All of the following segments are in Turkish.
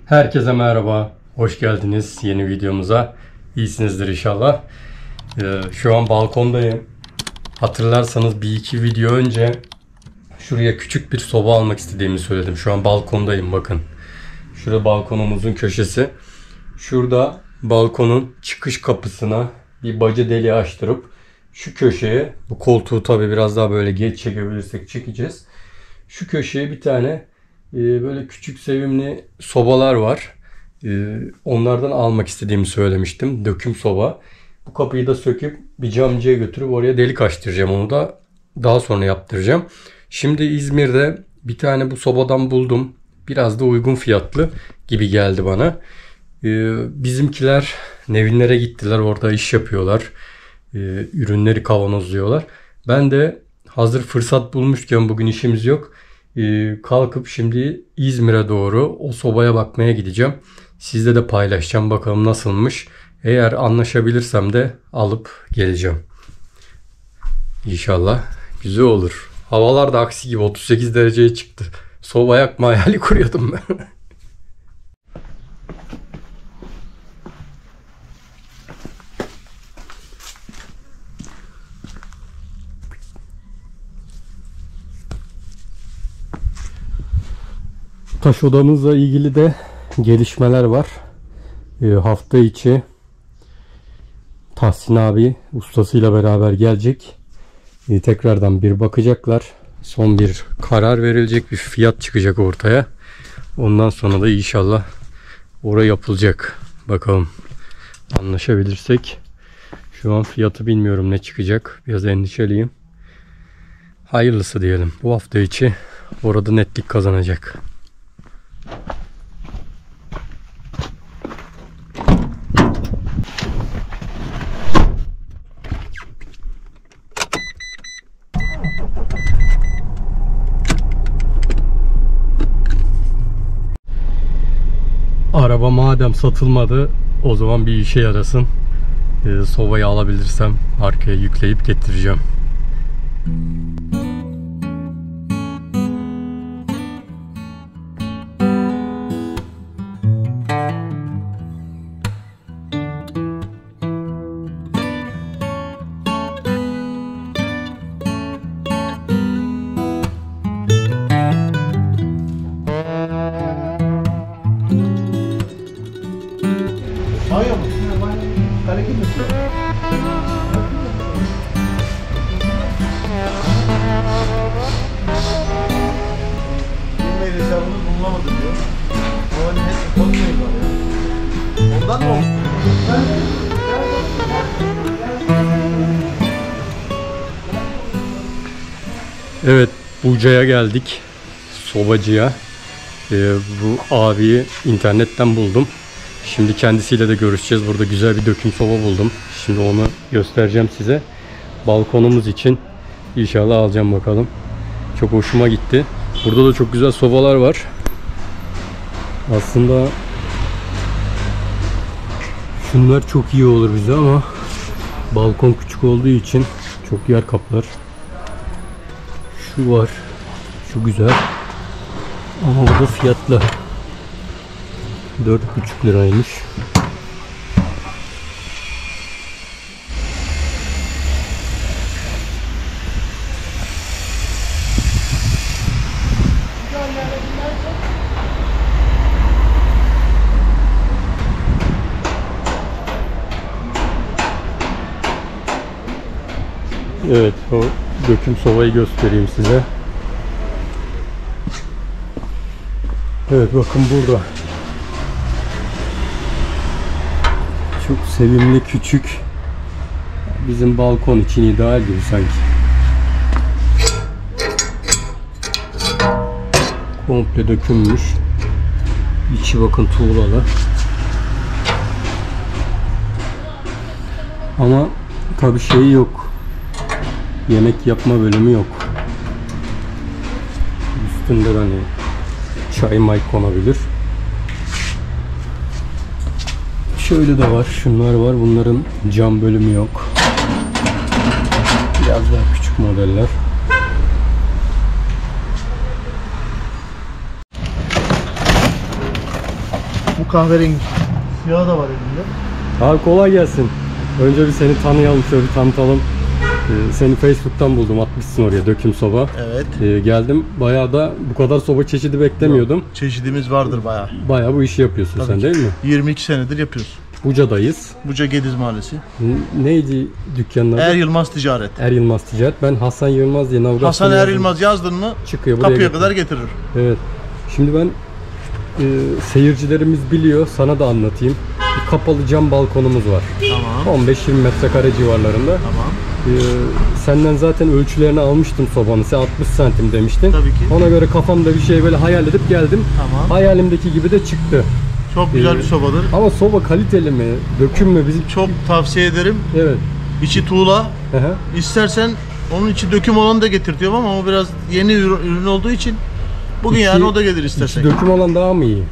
Herkese merhaba, hoş geldiniz yeni videomuza. İyisinizdir inşallah. Şu an balkondayım. Hatırlarsanız bir iki video önce şuraya küçük bir soba almak istediğimi söyledim. Şu an balkondayım, bakın. Şurada balkonumuzun köşesi. Şurada balkonun çıkış kapısına bir baca deliği açtırıp şu köşeye, bu koltuğu tabi biraz daha böyle geç çekebilirsek çekeceğiz. Şu köşeye bir tane böyle küçük sevimli sobalar var. Onlardan almak istediğimi söylemiştim. Döküm soba. Bu kapıyı da söküp bir camcıya götürüp oraya delik açtıracağım. Onu da daha sonra yaptıracağım. Şimdi İzmir'de bir tane bu sobadan buldum. Biraz da uygun fiyatlı gibi geldi bana. Bizimkiler Nevinlere gittiler. Orada iş yapıyorlar. Ürünleri kavanozluyorlar. Ben de hazır fırsat bulmuşken, bugün işimiz yok, kalkıp şimdi İzmir'e doğru o sobaya bakmaya gideceğim. Sizle de paylaşacağım, bakalım nasılmış. Eğer anlaşabilirsem de alıp geleceğim. İnşallah güzel olur. Havalar da aksi gibi 38 dereceye çıktı. Soba yakma hayali kuruyordum ben. Taş odamızla ilgili de gelişmeler var. Hafta içi Tahsin abi ustasıyla beraber gelecek. Tekrardan bir bakacaklar. Son bir karar verilecek, bir fiyat çıkacak ortaya. Ondan sonra da inşallah oraya yapılacak. Bakalım, anlaşabilirsek. Şu an fiyatı bilmiyorum ne çıkacak. Biraz endişeliyim. Hayırlısı diyelim. Bu hafta içi orada netlik kazanacak. Araba madem satılmadı, o zaman bir işe yarasın. Sobayı alabilirsem arkaya yükleyip getireceğim. Evet, Buca'ya geldik. Sobacıya. Bu abiyi internetten buldum. Şimdi kendisiyle de görüşeceğiz. Burada güzel bir döküm soba buldum. Şimdi onu göstereceğim size. Balkonumuz için inşallah alacağım, bakalım. Çok hoşuma gitti. Burada da çok güzel sobalar var. Aslında şunlar çok iyi olur bize ama balkon küçük olduğu için çok yer kaplar. Şu var. Şu güzel. Ama bu da fiyatlı. 4,5 liraymış. Evet, o döküm sobayı göstereyim size. Evet, bakın burada. Çok sevimli, küçük. Bizim balkon için ideal gibi sanki. Komple dökülmüş. İçi bakın tuğlalı. Ama tabii şeyi yok. Yemek yapma bölümü yok. Üstünde hani çay may konabilir. Şöyle de var. Şunlar var. Bunların cam bölümü yok. Biraz daha küçük modeller. kahverengi. Siyah da var elimde. Abi kolay gelsin. Önce bir seni tanıyalım, şöyle bir tanıtalım. Seni Facebook'tan buldum, atmışsın oraya döküm soba. Evet. Geldim, bayağı da bu kadar soba çeşidi beklemiyordum. Yok, çeşidimiz vardır bayağı. Bayağı bu işi yapıyorsun Tabii sen ki. değil mi? 22 senedir yapıyoruz. Buca'dayız. Buca Gediz Mahallesi. Neydi dükkanın adı? Er Yılmaz Ticaret. Er Yılmaz Ticaret. Ben Hasan Yılmaz diye navigasyon Hasan Er yazdım. Yılmaz yazdın mı Çıkıyor, buraya kapıya getiriyor. kadar getirir. Evet. Şimdi ben seyircilerimiz biliyor, sana da anlatayım. Bir kapalı cam balkonumuz var. Tamam. 15-20 metrekare civarlarında. Tamam. Senden zaten ölçülerini almıştım sobanı. Sen 60 santim demiştin. Tabii ki. Ona göre kafamda bir şey böyle hayal edip geldim. Tamam. Hayalimdeki gibi de çıktı. Çok güzel bir sobadır. Ama soba kaliteli mi? Döküm mü? Bizim... Çok tavsiye ederim. Evet. İçi tuğla. Hı hı. İstersen onun içi döküm olanı da getirtiyorum ama o biraz yeni ürün olduğu için bugün yani o da gelir istersen. İçi döküm olan daha mı iyi?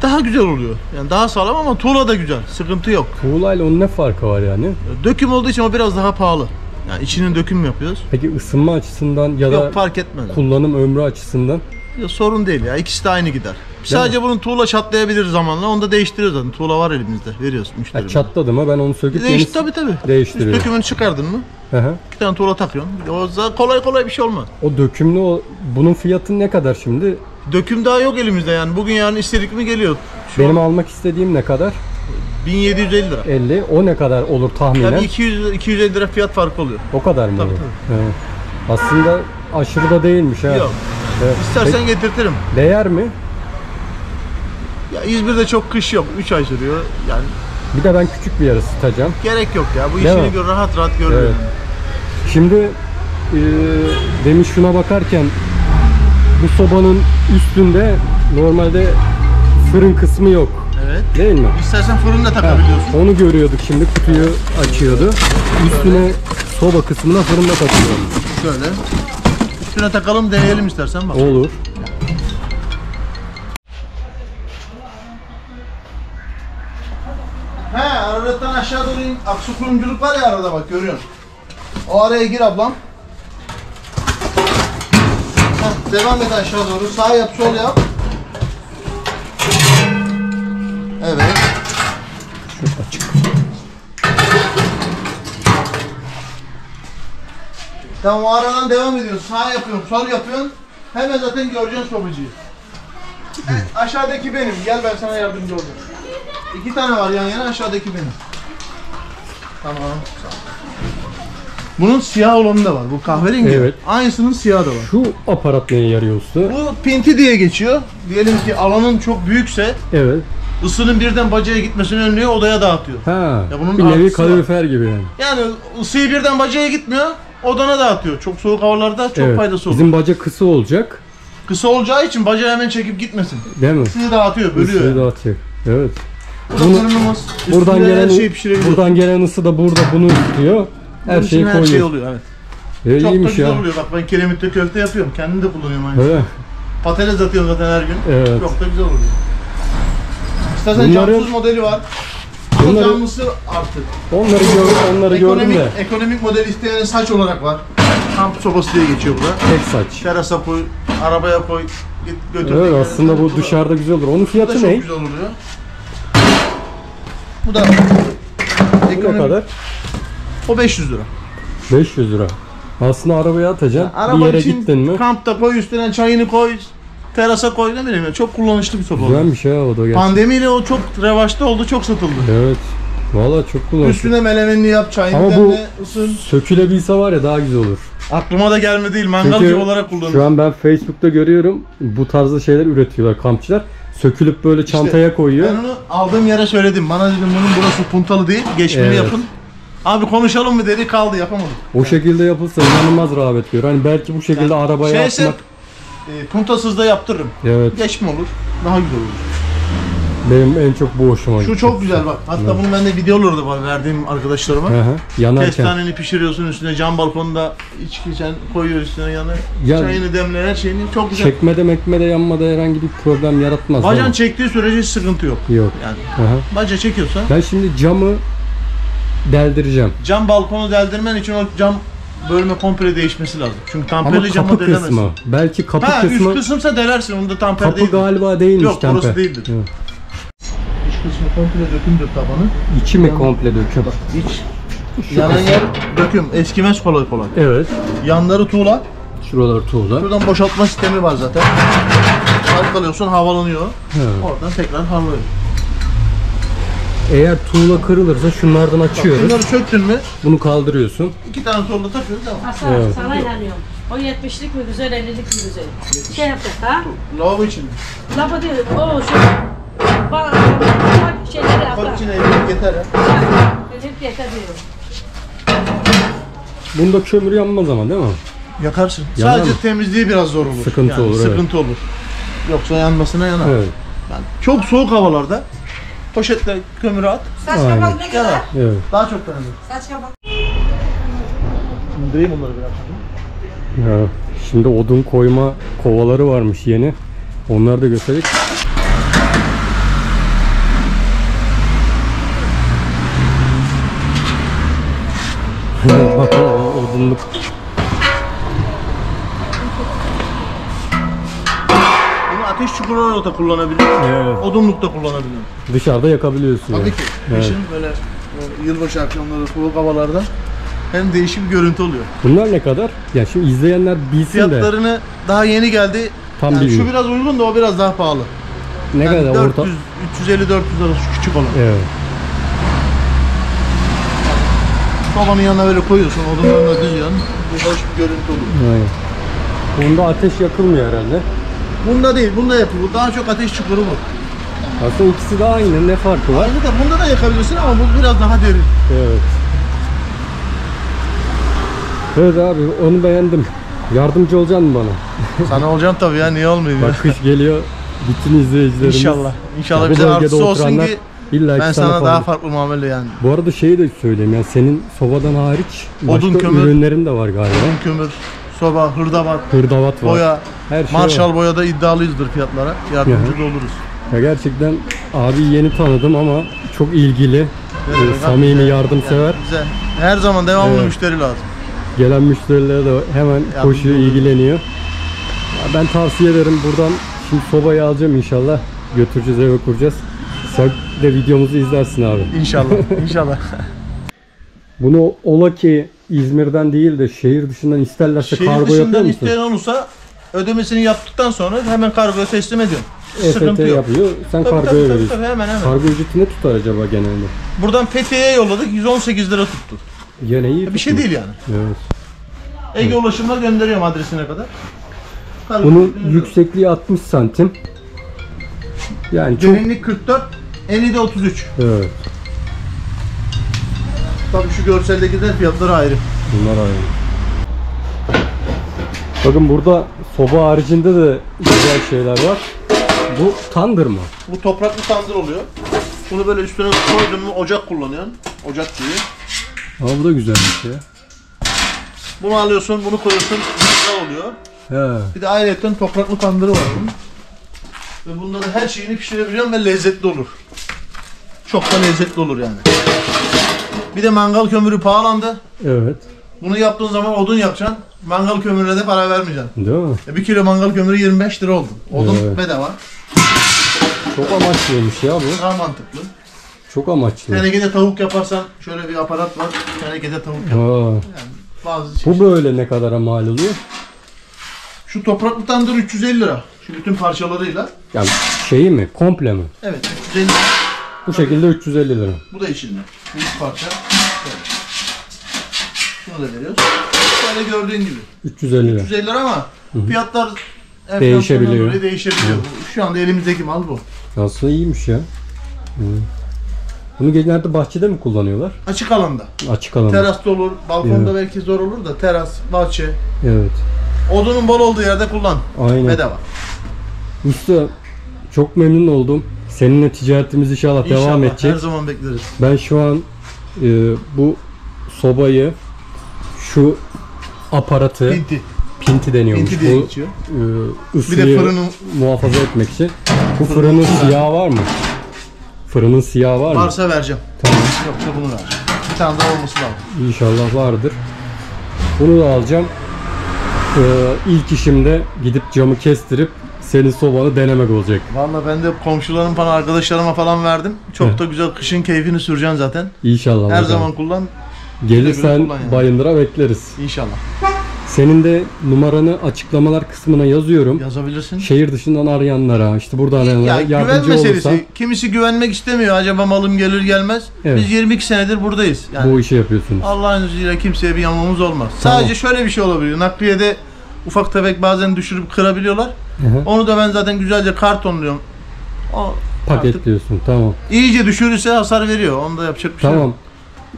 Daha güzel oluyor. Yani daha sağlam ama tuğla da güzel. Sıkıntı yok. Tuğlayla onun ne farkı var yani? Döküm olduğu için o biraz daha pahalı. Yani içinin döküm yapıyoruz. Peki ısınma açısından ya da Yok fark etmez. kullanım ömrü açısından? Ya, sorun değil ya. İkisi de aynı gider. Sadece bunun tuğla çatlayabilir zamanla. Onu da değiştiriyoruz zaten. Tuğla var elimizde. Veriyoruz müşterimize. Çatladı mı ben onu söküp Tabii. değiştiriyorum. Üst dökümünü çıkardın mı? Hı hı. 2 tane tuğla takıyorsun. O kolay bir şey olmaz. O dökümlü bunun fiyatı ne kadar şimdi? Döküm daha yok elimizde yani. Bugün yani istedik mi geliyor. Benim almak istediğim ne kadar? 1750 lira. 50. O ne kadar olur tahminen? Tabii 250 lira fiyat farkı oluyor. O kadar mı Tabii, olur? Evet. Aslında aşırı da değilmiş ha. Yok. Evet. İstersen getirtirim. Değer mi? Ya İzmir'de çok kış yok. 3 ay sürüyor. Yani Bir de ben küçük bir yer ısıtacağım. gerek yok ya. Bu Değil işini mi? rahat görüyorum. Evet. Şimdi demin şuna bakarken bu sobanın üstünde normalde fırın kısmı yok. Evet. Değil mi? İstersen fırında takabiliyorsun. Onu görüyorduk şimdi, kutuyu açıyordu. Üstüne soba kısmına fırında takılıyor. Şöyle. Üstüne takalım deneyelim istersen bak. Olur. He aralıktan aşağı doğru in. Aksu kurumculuk var ya arada bak görüyorsun. O araya gir ablam. Heh, devam et aşağı doğru. Sağ yap sol yap. Evet. Tamam o aradan devam ediyorsun. Sağ yapıyorsun, sol yapıyorsun. Hemen zaten göreceksin sobacıyı. Evet, aşağıdaki benim. Gel ben sana yardımcı olayım. 2 tane var yan yana, aşağıdaki benim. Tamam. Bunun siyah olanı da var. Bu kahverengi. Evet. Aynısının siyahı da var. Şu aparat neye yarıyor usta? Bu pinti diye geçiyor. Diyelim ki alanın çok büyükse Evet. ısının birden bacaya gitmesini önlüyor, odaya dağıtıyor. Ha. Ya bunun Bir nevi artısı var. kalorifer gibi yani. Yani ısıyı birden bacaya gitmiyor, odana dağıtıyor. Çok soğuk havalarda çok Evet. faydası olur. Bizim baca kısa olacak. Kısa olacağı için bacağı hemen çekip gitmesin. Değil mi? Isıyı dağıtıyor, bölüyor. Isıyı Yani. dağıtacak. Evet. Bu da Bunu- fırınımız. Buradan Üstünde gelen her şeyi pişirebiliyor. buradan gelen ısı da burada bunu tutuyor. Her Bunun şeyi için koyuyor. her şey oluyor evet. Çok da İyiymiş güzel ya. oluyor. Bak ben kiremitte köfte yapıyorum. Kendim de kullanıyorum aynı. Evet. Patates atıyorum zaten her gün. Evet. Çok da güzel oluyor. İstersen Bunları- camsız modeli var. Bu Bunları- camlısı artık. Onları gördüm de. Ekonomik model isteyen saç olarak var. Kamp sobası diye geçiyor bu da. Tek saç. Terasa koy, arabaya koy, git götür. Evet aslında bu dışarıda güzel olur. Onun Bu da fiyatı çok ne? güzel oluyor. Bu da Ne ekonomik. kadar? O 500 lira. 500 lira. Aslında arabaya atacaksın. Araba Bir yere için gittin mi? kampta koy, üstüne çayını koy, terasa koy, ne bileyim ya, çok kullanışlı bir soba oldu. Güzelmiş ya o da gerçekten. Pandemiyle o çok revaçta oldu, çok satıldı. Evet. Valla çok kullanışlı. Üstüne melemenini yap, çayını Ama bu demle, ısın. sökülebilse var ya daha güzel olur. Aklıma da gelme değil, mangal Çünkü gibi olarak kullanılır. şu an ben Facebook'ta görüyorum bu tarzda şeyler üretiyorlar kampçılar. Sökülüp böyle çantaya koyuyor. Ben onu aldığım yere söyledim. Bana dedim bunun burası puntalı değil, geçmini Evet. yapın. Abi konuşalım mı dedi, kaldı yapamadık. O şekilde yapılsa inanılmaz rağbet görür. Hani belki bu şekilde arabaya Şeyse, atmak. puntasız da yaptırırım. Evet. Geçme olur, daha güzel olur. Benim en çok bu hoşuma gitti. Şu çok güzel bak. Hatta bunu ben de videolarda var verdiğim arkadaşlarıma. Hı hı. Yanarken. Kestaneni pişiriyorsun üstüne, cam balkonda içki sen koyuyor üstüne yanı. Ya- Çayını demle, her şeyini çok güzel. Çekmede mekmede yanmada herhangi bir problem yaratmaz. Bacan değil mi? çektiği sürece hiç sıkıntı yok. Yok. Yani Hı hı. baca çekiyorsa Ben şimdi camı deldireceğim. cam balkonu deldirmen için o cam bölme komple değişmesi lazım. Çünkü Ama tamperli camı kapı delemezsin. kısmı. Belki kapı Ha kısmı. üst kısımsa delersin, onda tamper Kapı değil. galiba değilmiş Yok, temper. orası değildir. Evet. kısmı komple dökümdür tabanı. İçi mi komple döküm? Bak iç. Yanan yer döküm. Eskimez kolay kolay. Evet. Yanları tuğla. Şuralar tuğla. Şuradan boşaltma sistemi var zaten. Kalkalıyorsun, havalanıyor. Evet. Oradan tekrar havalıyor. Eğer tuğla kırılırsa şunlardan Bak, açıyoruz. bunları söktün mü Bunu kaldırıyorsun. 2 tane tuğla takıyoruz, devam. Hasan Evet. sana inanıyorum. O 70'lik mi güzel, 50'lik mi güzel? Şey yaptık ha? Lavabo için. Lafı değil, o şu. Bak şeyleri Bak abla. içine evlilik yeter ya. Elif yeter diyorum. Bunda kömür yanmaz ama değil mi? Yakarsın. Yanar Sadece mı? temizliği biraz zor olur. Sıkıntı olur, Sıkıntı olur. Yoksa yanmasına yanar. Evet. Yani çok soğuk havalarda poşetle kömürü at. Saç Aynen. kabak ne Yanar. kadar? Evet. Daha çok dayanır. Saç kabak. İndireyim onları biraz. Ya, şimdi odun koyma kovaları varmış yeni. Onları da göstereyim. Bak o odunluk. Bunu ateş çukuru olarak da kullanabiliyorsun. Evet. Odunlukta kullanabiliyorsun. Dışarıda yakabiliyorsun. Tabii yani. ki. Evet. Kışın böyle o yılbaşı akşamları soğuk havalarda hem değişik bir görüntü oluyor. Bunlar ne kadar? Ya şimdi izleyenler bilsin de Fiyatlarını daha yeni geldi. tam Yani bilmiyorum. şu biraz uygun da o biraz daha pahalı. Ne Yani kadar 400, orta? 350-400 arası şu küçük olan. Evet. Sobanın yanına böyle koyuyorsun, odunlarını düzüyorsun. Bir hoş bir görüntü oluyor. Aynen. Bunda ateş yakılmıyor herhalde. Bunda değil, bunda yapıyor. Bu daha çok ateş çukuru bu. Aslında ikisi de aynı. Ne farkı var? Aynı da bunda da yakabilirsin ama bu biraz daha derin. Evet. Evet abi onu beğendim. Yardımcı olacaksın mı bana? Sana olacağım tabii ya, niye olmayayım ya. Bak kış geliyor. Bütün izleyicilerimiz. İnşallah. İnşallah Ya bu bize bölgede artısı olsun oturanlar ki illa ki ben sana falan. daha farklı muamele yani. Bu arada şeyi de söyleyeyim yani senin sobadan hariç başka Odun, kömür. ürünlerin de var galiba. Kömür, soba, hırdavat, Hırdavat var. boya, Her şey Marshall var. boyada iddialıyızdır fiyatlara. Yardımcı da oluruz. Ya gerçekten abi yeni tanıdım ama çok ilgili, Evet, samimi, bize- yardımsever. yani bize her zaman devamlı Evet. müşteri lazım. Gelen müşterilere de hemen koşuyor, oluyoruz. ilgileniyor. Ya ben tavsiye ederim buradan şimdi sobayı alacağım inşallah. Götüreceğiz eve kuracağız. Sen de videomuzu izlersin abi. İnşallah, inşallah. Bunu ola ki İzmir'den değil de şehir dışından isterlerse Şehir kargo yapıyor dışından musun? isteyen olursa ödemesini yaptıktan sonra hemen kargoya teslim ediyorum. Sıkıntı EFT yok. yapıyor, sen Tabii, kargoya tabii, tabii, veriyorsun. tabii, hemen. Kargo ücreti ne tutar acaba genelde? Buradan Fethiye'ye yolladık, 118 lira tuttu. Yine iyi Bir şey tutmuş. değil yani. Evet. Ege Ulaşım'la gönderiyorum adresine kadar. Kargo Bunun gönderiyorum. yüksekliği 60 santim. Yani çok... Derinlik 44, eni de 33. Evet. Tabii şu görseldekiler fiyatları ayrı. Bunlar ayrı. Bakın burada soba haricinde de güzel şeyler var. Bu tandır mı? Bu topraklı tandır oluyor. Bunu böyle üstüne koydun mu ocak kullanıyorsun. Ocak gibi. Aa bu da güzelmiş ya. Bunu alıyorsun, bunu koyuyorsun, güzel oluyor. He. Bir de ayrıca topraklı tandırı var bunun. Ve bunda da her şeyini pişirebiliyorsun ve lezzetli olur. Çok da lezzetli olur yani. Bir de mangal kömürü pahalandı. Evet. Bunu yaptığın zaman odun yapacaksın. Mangal kömürüne de para vermeyeceksin. Değil mi? 1 kilo mangal kömürü 25 lira oldu. Odun Evet. bedava. Çok amaçlıymış ya bu. Daha mantıklı. Çok amaçlı. Tenekede tavuk yaparsan şöyle bir aparat var. Tenekede tavuk yap. Aa, Yani bazı bu böyle ne kadara mal oluyor? Şu topraklı tandır 350 lira. Şu bütün parçalarıyla. Yani şeyi mi? Komple mi? Evet 350 lira. Bu şekilde 350 lira. Bu da içinde. Büyük parça. Evet. Şunu da veriyoruz. Böyle gördüğün gibi. 350 lira. 350 lira ama fiyatlar Değişebiliyor. dolayı değişebiliyor. Şu anda elimizdeki mal bu. Aslında iyiymiş ya. Hı. Bunu genelde bahçede mi kullanıyorlar? Açık alanda. Açık alanda. Terasta olur, balkonda belki zor olur da teras, bahçe. Evet. Odunun bol olduğu yerde kullan. Aynen. Bedava. Usta çok memnun oldum. Seninle ticaretimiz inşallah devam İnşallah edecek. her zaman bekleriz. Ben şu an bu sobayı, şu aparatı, pinti deniyormuş. Pinti diye Bu geçiyor. ısıyı Bir de fırını- muhafaza etmek için. Bu fırının siyahı var mı? Fırının siyahı var mı? Varsa vereceğim. Tamam. Yoksa bunu vereceğim. Bir tane daha olması lazım. İnşallah vardır. Bunu da alacağım. İlk işimde gidip camı kestirip senin sobanı denemek olacak. Vallahi ben de komşularım falan, arkadaşlarıma falan verdim. Çok da güzel, kışın keyfini süreceksin zaten. İnşallah. Her bakalım. zaman kullan. Gelirsen kullan yani. Bayındır'a bekleriz. İnşallah. Senin de numaranı açıklamalar kısmına yazıyorum. Yazabilirsin. Şehir dışından arayanlara, işte burada arayanlara Ya güven yardımcı meselesi. olursan Kimisi güvenmek istemiyor. Acaba malım gelir gelmez. Evet. Biz 22 senedir buradayız. Yani bu işi yapıyorsunuz. Allah'ın izniyle kimseye bir yanmamız olmaz. Tamam. Sadece şöyle bir şey olabiliyor. Nakliyede ufak tefek bazen düşürüp kırabiliyorlar. Hı hı. Onu da ben zaten güzelce kartonluyorum. O artık Paketliyorsun. Tamam. iyice düşürürse hasar veriyor. Onda yapacak bir şey Tamam. yok.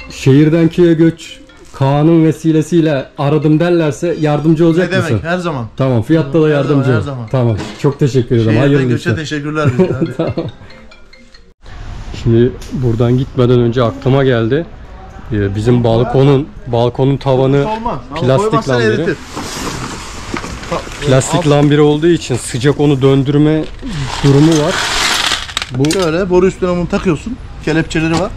Şehirden köye göç Kaan'ın vesilesiyle aradım derlerse yardımcı olacak Ne mısın? demek? Her zaman. Tamam. Fiyatta da Her yardımcı. zaman, ol. her zaman. Tamam. Çok teşekkür ederim. Şehirden Hayırlı göçe işler. teşekkürler bize. Hadi. Tamam. Şimdi buradan önce aklıma geldi. Bizim balkonun tavanı Olmaz. Ama plastik koymazsan lambiri. eritir. Plastik lambiri olduğu için sıcak onu döndürme durumu var. Bu Şöyle boru üstüne bunu takıyorsun. Kelepçeleri var.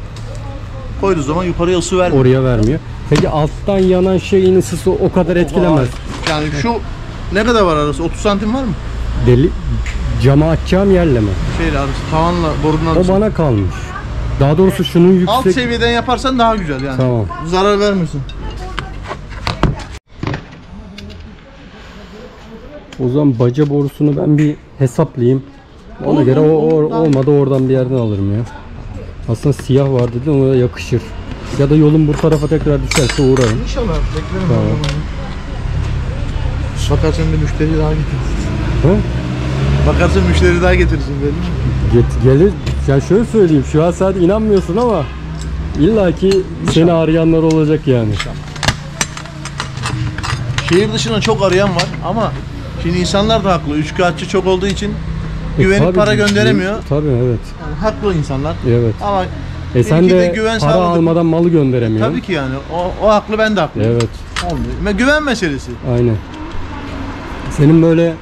Koyduğu zaman yukarıya ısı vermiyor. oraya vermiyor. Peki alttan yanan şeyin ısısı o kadar etkilemez. Yani şu ne kadar var arası? 30 santim var mı? Deli camı açacağım yerle mi? Şeyle arası, tavanla borunun O arası. bana kalmış. Daha doğrusu şunun yüksek. Alt seviyeden yaparsan daha güzel yani. Tamam. Zarar vermiyorsun. O zaman baca borusunu ben bir hesaplayayım. Ona Olur, göre olur, daha- olmadı oradan bir yerden alırım ya. Aslında siyah var dedi, ona da yakışır. Ya da yolun bu tarafa tekrar düşerse uğrarım. İnşallah beklerim. Tamam. Bakarsan bir müşteri daha getirirsin. He? Bakarsan müşteri daha getirirsin belli mi? Gelir. Ya şöyle söyleyeyim, şu an sen inanmıyorsun ama illaki seni arayanlar olacak yani. Şehir dışına çok arayan var ama şimdi insanlar da haklı. Üçkağıtçı çok olduğu için güvenip Tabii, para gönderemiyor. Tabii evet. Yani haklı insanlar. Evet. Ama Sen benimki de güven para sağladık. almadan malı gönderemiyorsun. Tabii ki yani. O haklı, ben de haklı. Evet. Olmuyor. Güven meselesi. Aynen. Senin böyle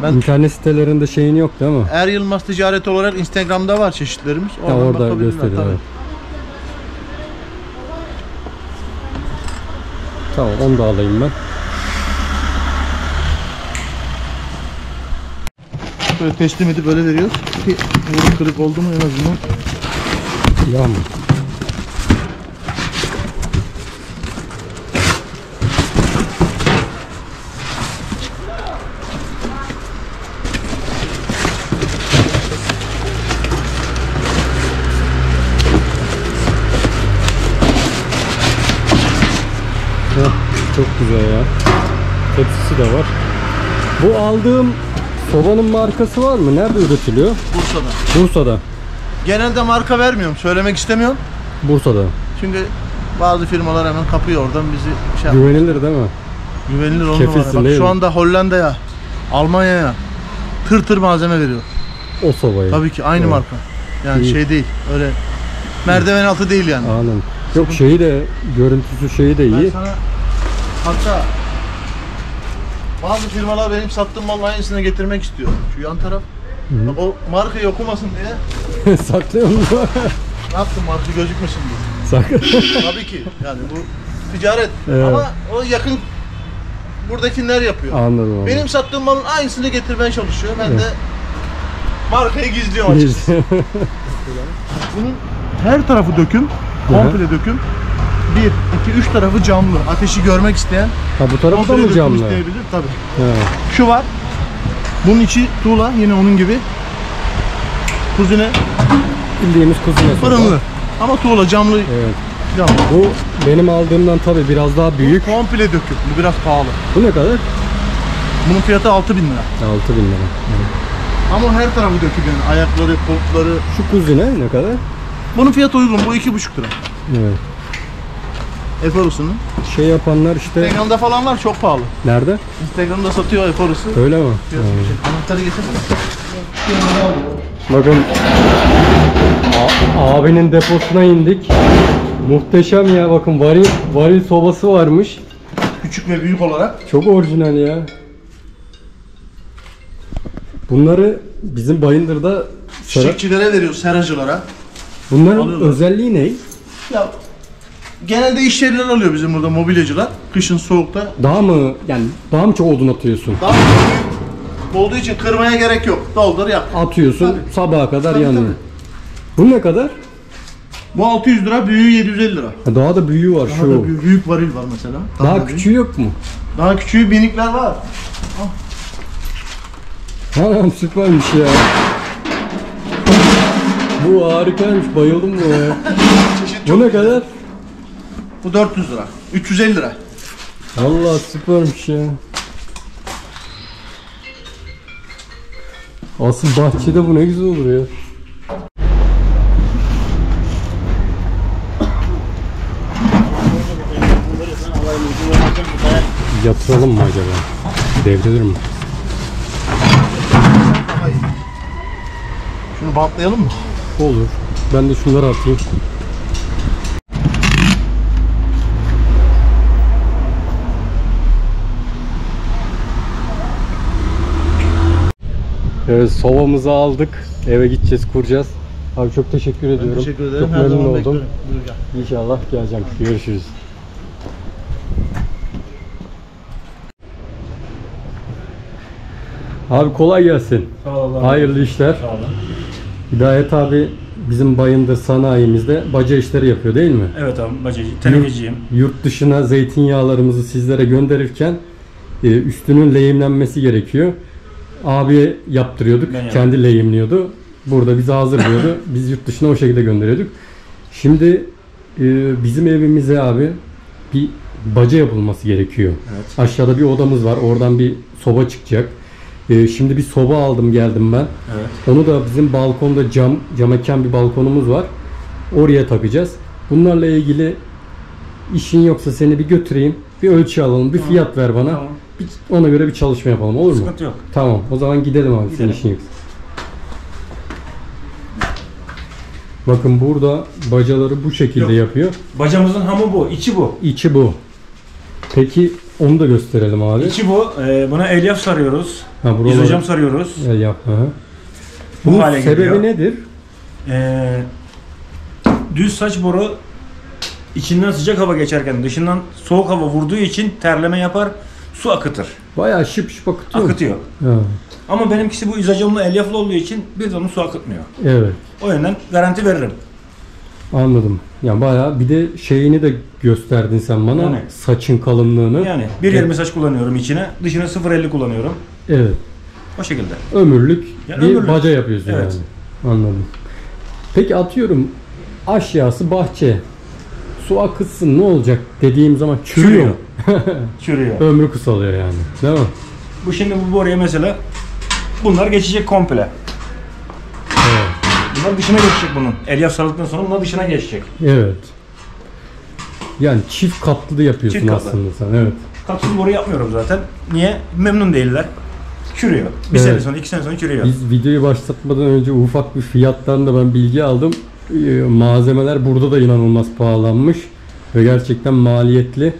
Ben internet sitelerinde şeyin yok değil mi? Er Yılmaz Ticaret olarak Instagram'da var çeşitlerimiz. Ya Oradan orada bakabilirler, gösteriyor. tabii. Evet. Tamam, onu da alayım ben. Böyle teslim edip öyle veriyoruz ki vuruk kırık oldu mu en azından. Ya mı? Heh, çok güzel ya. Tepsisi de var. Bu aldığım sobanın markası var mı? Nerede üretiliyor? Bursa'da. Bursa'da. Genelde marka vermiyorum. Söylemek istemiyorum. Bursa'da. Çünkü bazı firmalar hemen kapıyor oradan bizi şey yapıyor. Güvenilir değil mi? Güvenilir on Kefilsin numara. Bak değil şu mi? anda Hollanda'ya, Almanya'ya tır malzeme veriyor. O sobayı. Tabii ki aynı Evet. marka. Yani İyi. şey değil. Öyle merdiven altı değil yani. Anladım. Yok şeyi de, görüntüsü şeyi de Ben iyi. sana hatta bazı firmalar benim sattığım malın aynısını getirmek istiyor. Şu yan taraf. Bak o markayı okumasın diye Saklıyor mu? ne yaptım, marka gözükmesin diye. Tabii ki yani bu ticaret Evet. ama o yakın buradakiler yapıyor. Anladım. Benim sattığım malın aynısını getirmeye çalışıyor. Ben Evet. de markayı gizliyorum açıkçası. Bunun her tarafı döküm, komple döküm. 1, 2, 3 tarafı camlı. Ateşi görmek isteyen Ha, bu tarafı da komple mı döküm camlı? isteyebilir tabii. He. Şu var. Bunun içi tuğla, yine onun gibi. Kuzine Bildiğimiz kuzine soba. fırınlı. Ama tuğla, camlı. Evet. Camlı. Bu benim aldığımdan tabii biraz daha büyük. Komple döküm. Bu biraz pahalı. Bu ne kadar? Bunun fiyatı 6.000 lira. 6.000 lira. Evet. Ama her tarafı döküm yani. Ayakları, koltukları. Şu kuzine ne kadar? Bunun fiyatı uygun. Bu 2.5 lira. Evet. Eforus'unun. Şey yapanlar işte Instagram'da falan var, çok pahalı. nerede? Instagram'da satıyor Eforus'u. Öyle mi? Fiyatı Evet. bir şey. Anahtarı getirsene. Bakın abinin deposuna indik. Muhteşem ya, bakın varil sobası varmış. Küçük ve büyük olarak. Çok orijinal ya. Bunları bizim Bayındır'da Çiçekçilere veriyoruz, seracılara. bunların alıyorlar. özelliği ne? Ya genelde iş yerleri alıyor bizim burada mobilyacılar. Kışın soğukta. Daha mı çok odun atıyorsun? Daha olduğu için kırmaya gerek yok. Doldur yap. Atıyorsun Tabii. sabaha kadar Tabii, yanıyor. tabii. Bu ne kadar? Bu 600 lira, büyüğü 750 lira. Ha, daha da büyüğü var Daha şu. da büyük varil var mesela. Daha da küçüğü yok mu? büyük. Daha küçüğü binikler var. Anam süpermiş ya. Bu harikaymış, bayıldım bu ya. Çeşit Bu çok. ne kadar? Bu 400 lira. 350 lira. Allah süpermiş ya. Asıl bahçede bu ne güzel olur ya. Yatıralım mı acaba? Devrilir mi? Daha iyi. Şunu bantlayalım mı? Olur. Ben de şunları atayım. Evet, sovamızı aldık. Eve gideceğiz, kuracağız. Abi çok teşekkür ediyorum. Teşekkür ederim. Çok Her memnun zaman oldum. beklerim. Buyur gel. İnşallah geleceğim. Görüşürüz. Abi kolay gelsin. Sağ olun. Hayırlı işler. Sağ olun. Hidayet abi bizim Bayındır sanayimizde baca işleri yapıyor değil mi? Evet abi, bacacı, tenekeciyim. Yurt dışına zeytinyağlarımızı sizlere gönderirken üstünün lehimlenmesi gerekiyor. Abi yaptırıyorduk, Ben kendi lehimliyordu. Burada bize hazırlıyordu. Biz yurt dışına o şekilde gönderiyorduk. Şimdi bizim evimize abi bir baca yapılması gerekiyor. Evet. Aşağıda bir odamız var. Oradan bir soba çıkacak. Şimdi bir soba aldım geldim ben. Evet. Onu da bizim balkonda cam eken bir balkonumuz var. Oraya takacağız. Bunlarla ilgili işin yoksa seni bir götüreyim. Bir ölçü alalım. Bir fiyat ver bana. Tamam. Ona göre bir çalışma yapalım. Olur mu? Sıkıntı yok. Tamam. O zaman gidelim abi. Senin Gidelim. işin yoksa. Bakın burada bacaları bu şekilde Yok. yapıyor. Bacamızın hamı bu, içi bu. İçi bu. Peki onu da gösterelim abi. İçi bu. Buna elyaf sarıyoruz. Ha, buraları- İzocam sarıyoruz. Yap. Hı. Bu Bunun hale sebebi geliyor. nedir? Düz saç boru içinden sıcak hava geçerken dışından soğuk hava vurduğu için terleme yapar, su akıtır. Bayağı şıp şıp akıtıyor. Akıtıyor. Ha, Ama benimkisi bu izocamlı elyaflı olduğu için bir de onu su akıtmıyor. evet. O yönden garanti veririm. Anladım. Yani bayağı bir de şeyini de gösterdin sen bana. Yani. Saçın kalınlığını. Yani 1.20 saç kullanıyorum içine, dışına 0.50 kullanıyorum. Evet. O şekilde. Ömürlük Ya bir ömürlük. baca yapıyorsun Evet. yani. Anladım. Peki atıyorum aşağısı bahçe. Su akıtsın ne olacak dediğim zaman çürüyor. Çürüyor. Ömrü kısalıyor yani. Değil mi? Bu şimdi bu boruya mesela bunlar geçecek komple. Evet. Bunlar dışına geçecek bunun. Elyaf sarıldıktan sonra bunlar dışına geçecek. Evet. Yani çift katlı da yapıyorsun Çift katlı. aslında sen. Evet. Katsız boru yapmıyorum zaten. Niye? Memnun değiller. Çürüyor. Bir Evet. sene sonra, 2 sene sonra çürüyor. Biz videoyu başlatmadan önce ufak bir fiyattan da ben bilgi aldım. Malzemeler burada da inanılmaz pahalanmış ve gerçekten maliyetli.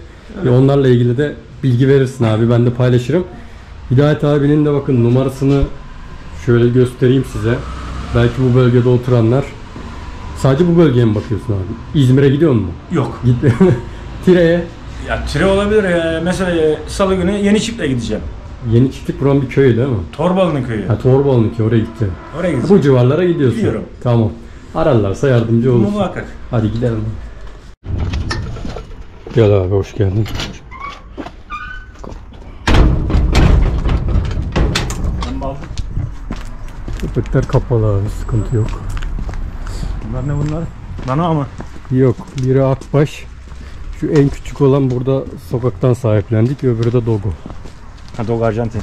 Onlarla ilgili de bilgi verirsin abi, ben de paylaşırım. Hidayet abinin de bakın numarasını şöyle göstereyim size. Belki bu bölgede oturanlar. Sadece bu bölgeye mi bakıyorsun abi? İzmir'e gidiyor mu? Yok. Git. Tire'ye. Ya tire olabilir. Mesela salı günü Yeni Çift'e gideceğim. Yeni Çiftlik buranın bir köyü değil mi? Torbalı'nın köyü. Ha, Torbalı'nınki, oraya gitti. Oraya gideceğim. Bu civarlara gidiyorsun. Gidiyorum. Tamam. Ararlarsa yardımcı olursun. Muhakkak. Hadi gidelim. Gel abi, hoş geldin. Ben baldım. Köpekler kapalı abi, sıkıntı yok. Bunlar ne bunlar? Dana mı? Yok, biri akbaş. Şu en küçük olan burada sokaktan sahiplendik, öbürü de dogo. Ha, Dog Arjantin.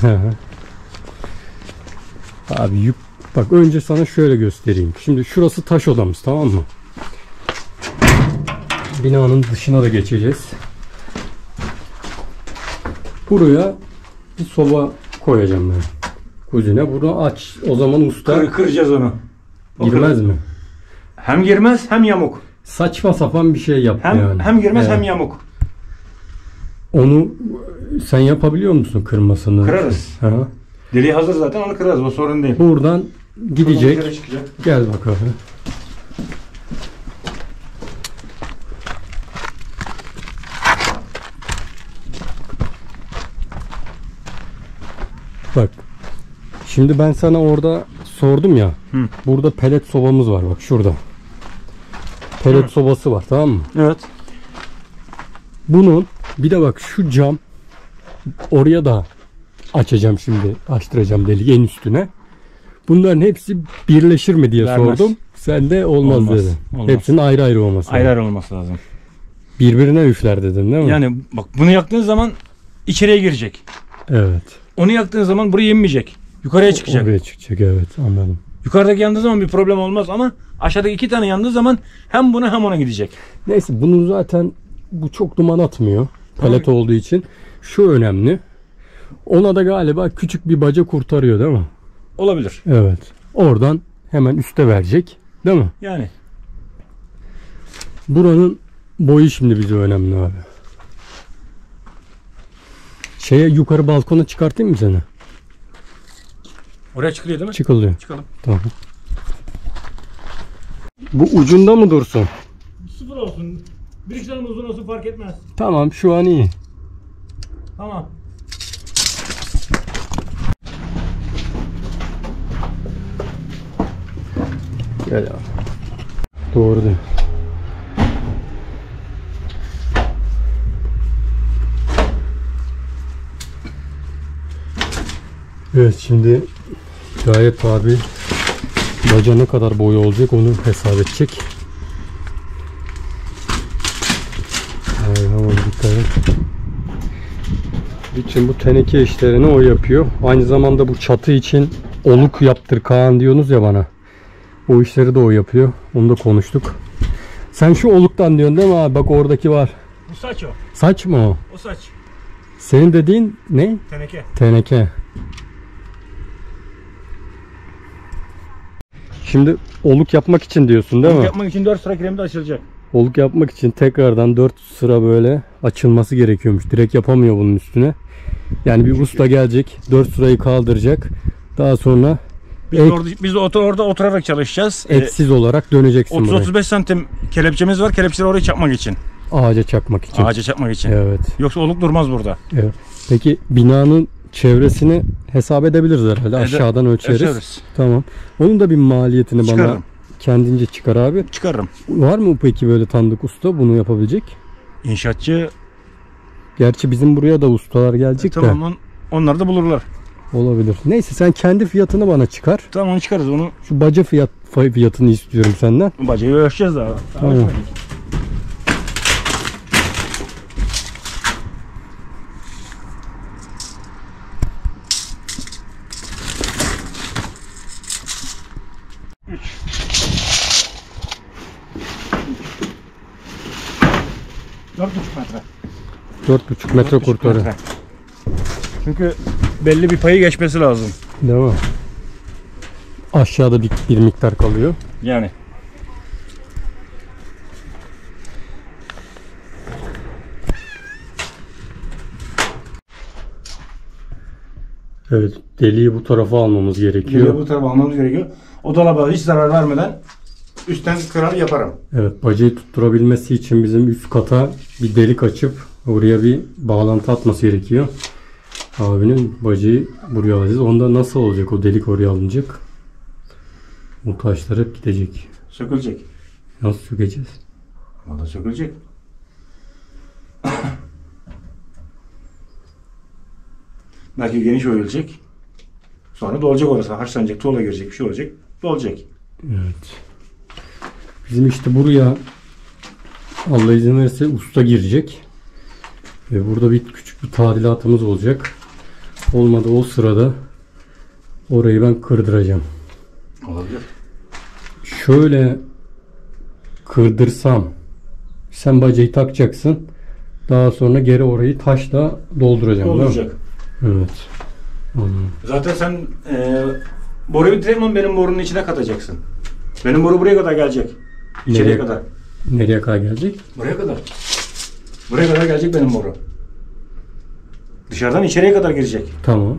Abi bak önce sana şöyle göstereyim. Şimdi şurası taş odamız, tamam mı? Binanın dışına da geçeceğiz. Buraya bir soba koyacağım ben. Kuzine bunu aç. O zaman usta Kıracağız onu. O girmez kır- mi? Hem girmez hem yamuk. Saçma sapan bir şey yaptı Hem yani. hem girmez Evet. hem yamuk. Onu sen yapabiliyor musun kırmasını? Kırarız. Ha. Deliği hazır zaten, onu kırarız. O sorun değil. Buradan gidecek. Dışarı çıkacak. Gel bakalım. Bak. Şimdi ben sana orada sordum ya. Hı. Burada pelet sobamız var bak şurada. Pelet sobası var, tamam mı? Evet. Bunun bir de bak şu cam, oraya da açacağım şimdi. Açtıracağım delik en üstüne. Bunların hepsi birleşir mi diye Vermez. sordum. Sen de olmaz dedin. Olmaz. Hepsinin ayrı ayrı olması lazım. Ayrı ayrı olması lazım. Birbirine üfler dedin değil mi? Yani bak bunu yaktığın zaman içeriye girecek. Evet. Onu yaktığın zaman buraya inmeyecek. Yukarıya çıkacak. Oraya çıkacak, evet, anladım. Yukarıdaki yandığı zaman bir problem olmaz ama aşağıdaki 2 tane yandığı zaman hem buna hem ona gidecek. Neyse, bunun zaten bu çok duman atmıyor. Pelet olduğu için. Şu önemli. Ona da galiba küçük bir baca kurtarıyor değil mi? Olabilir. Evet. Oradan hemen üste verecek. Değil mi? Yani. Buranın boyu şimdi bize önemli abi. Yukarı balkona çıkartayım mı seni? Oraya çıkılıyor değil mi? Çıkılıyor. Çıkalım. Tamam. Bu ucunda mı dursun? Sıfır olsun. Bir iki tane uzun olsun fark etmez. Tamam, şu an iyi. Tamam. Gel abi. Doğru değil. Evet, şimdi Hidayet abi baca ne kadar boyu olacak onu hesap edecek. Aynen, dikkat et. Bütün bu teneke işlerini o yapıyor. Aynı zamanda bu çatı için oluk yaptır Kaan diyorsunuz ya bana. O işleri de o yapıyor. Onu da konuştuk. Sen şu oluktan diyorsun değil mi abi? Bak oradaki var. Bu saç o. Saç mı o? O saç. Senin dediğin ne? Teneke. Teneke. Şimdi oluk yapmak için diyorsun değil mi? Yapmak için 4 sıra kiremit açılacak. Oluk yapmak için tekrardan 4 sıra böyle açılması gerekiyormuş. Direkt yapamıyor bunun üstüne. Yani bir usta gelecek, 4 sırayı kaldıracak. Daha sonra Biz orada oturarak çalışacağız. eksiz olarak döneceksin buraya. 30-35 santim kelepçemiz var. Kelepçeleri oraya çakmak için. Ağaca çakmak için. Ağaca çakmak için. Evet. Yoksa oluk durmaz burada. Evet. Peki binanın çevresini hesap edebiliriz herhalde. Aşağıdan ölçeriz. Tamam. Onun da bir maliyetini bana Çıkarırım. kendince çıkar abi. Çıkarırım. Var mı peki böyle tanıdık usta bunu yapabilecek? İnşaatçı Gerçi bizim buraya da ustalar gelecek de. tamam, onlar da bulurlar. Olabilir. Neyse, sen kendi fiyatını bana çıkar. Tamam, onu çıkarız. Onu Şu baca fiyatını istiyorum senden. bacayı ölçeceğiz daha. Tamam. Dört buçuk metre. 4,5 metre kurtarıyor. metre. Çünkü belli bir payı geçmesi lazım. Değil mi? Aşağıda bir miktar kalıyor. Yani. Evet, deliği bu tarafa almamız gerekiyor. Bu tarafa almamız gerekiyor. O dolaba hiç zarar vermeden üstten kırar yaparım. Evet, bacayı tutturabilmesi için bizim üst kata bir delik açıp oraya bir bağlantı atması gerekiyor. Abinin bacayı buraya alacağız. Onda nasıl olacak o delik oraya alınacak? Bu taşlar hep gidecek. Sökülecek. Nasıl sökeceğiz? Valla sökülecek. Belki geniş oyulacak. Sonra dolacak orası. Haşlanacak, tuğla girecek, bir şey olacak. Dolacak. Evet. Bizim işte buraya Allah izin verirse usta girecek. Ve burada bir küçük bir tadilatımız olacak. Olmadı o sırada orayı ben kırdıracağım. Olabilir. Şöyle kırdırsam sen bacayı takacaksın. Daha sonra geri orayı taşla dolduracağım. Dolduracak. Değil mi? Evet. Anladım. Zaten sen boruyu direktman benim borunun içine katacaksın. Benim boru buraya kadar gelecek. İçeriye Nereye? kadar. Nereye kadar gelecek? Buraya kadar. Buraya kadar gelecek benim boru. Dışarıdan içeriye kadar girecek. Tamam.